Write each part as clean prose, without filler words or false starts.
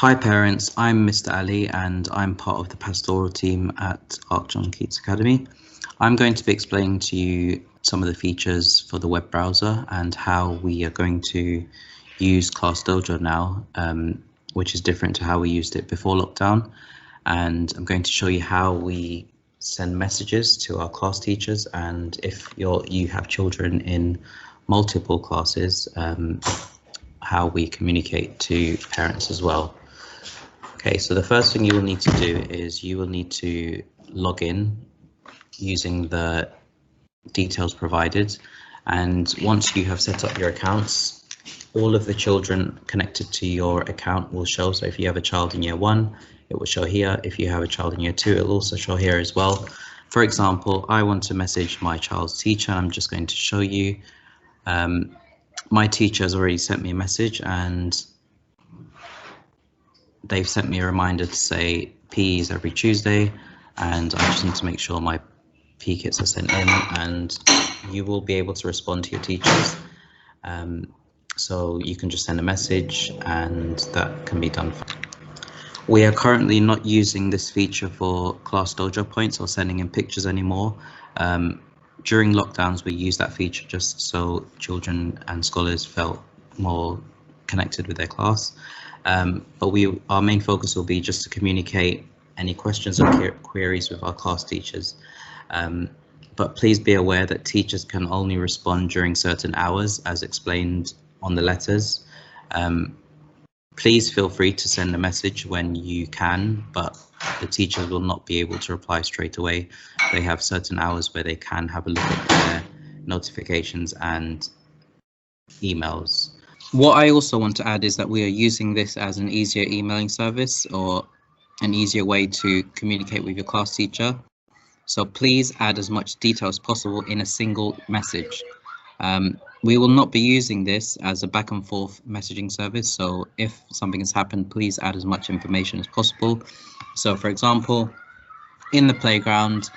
Hi parents, I'm Mr. Ali and I'm part of the pastoral team at John Keats Academy. I'm going to be explaining to you some of the features for the web browser and how we are going to use Class Dojo now, which is different to how we used it before lockdown. And I'm going to show you how we send messages to our class teachers, and if you have children in multiple classes, how we communicate to parents as well. Okay, so the first thing you will need to do is you will need to log in using the details provided, and once you have set up your accounts, all of the children connected to your account will show. So if you have a child in year 1, it will show here. If you have a child in year 2, it will also show here as well. For example, I want to message my child's teacher. I'm just going to show you. My teacher has already sent me a message and they've sent me a reminder to say PE is every Tuesday, and I just need to make sure my PE kits are sent in, and you will be able to respond to your teachers. So you can just send a message and that can be done. We are currently not using this feature for Class Dojo points or sending in pictures anymore. During lockdowns, we used that feature just so children and scholars felt more connected with their class. But our main focus will be just to communicate any questions or queries with our class teachers. But please be aware that teachers can only respond during certain hours, as explained on the letters. Please feel free to send a message when you can, but the teachers will not be able to reply straight away. They have certain hours where they can have a look at their notifications and emails. What I also want to add is that we are using this as an easier emailing service or an easier way to communicate with your class teacher. So please add as much detail as possible in a single message. We will not be using this as a back and forth messaging service. So if something has happened, please add as much information as possible. So for example, in the playground,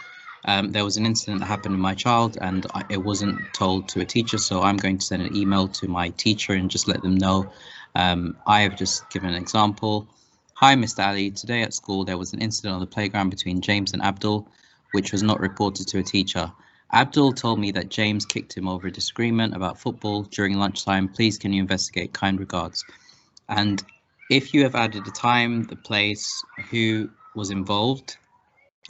there was an incident that happened with my child and it wasn't told to a teacher. So I'm going to send an email to my teacher and just let them know. I have just given an example. Hi, Mr. Ali, today at school, there was an incident on the playground between James and Abdul, which was not reported to a teacher. Abdul told me that James kicked him over a disagreement about football during lunchtime. Please, can you investigate? Kind regards. And if you have added the time, the place, who was involved,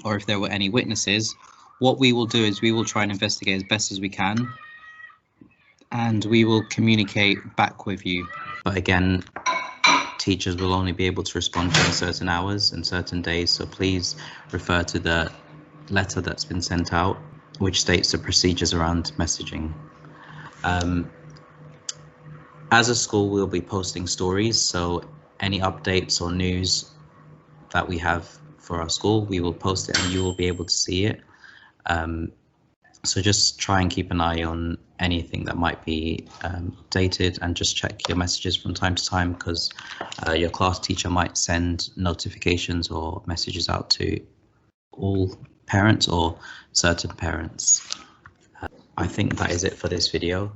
or if there were any witnesses, what we will do is we will try and investigate as best as we can, and we will communicate back with you. But again, teachers will only be able to respond during certain hours and certain days, so please refer to the letter that's been sent out, which states the procedures around messaging. As a school, we'll be posting stories, so any updates or news that we have for our school, we will post it and you will be able to see it. So just try and keep an eye on anything that might be updated, and just check your messages from time to time, because your class teacher might send notifications or messages out to all parents or certain parents. I think that is it for this video.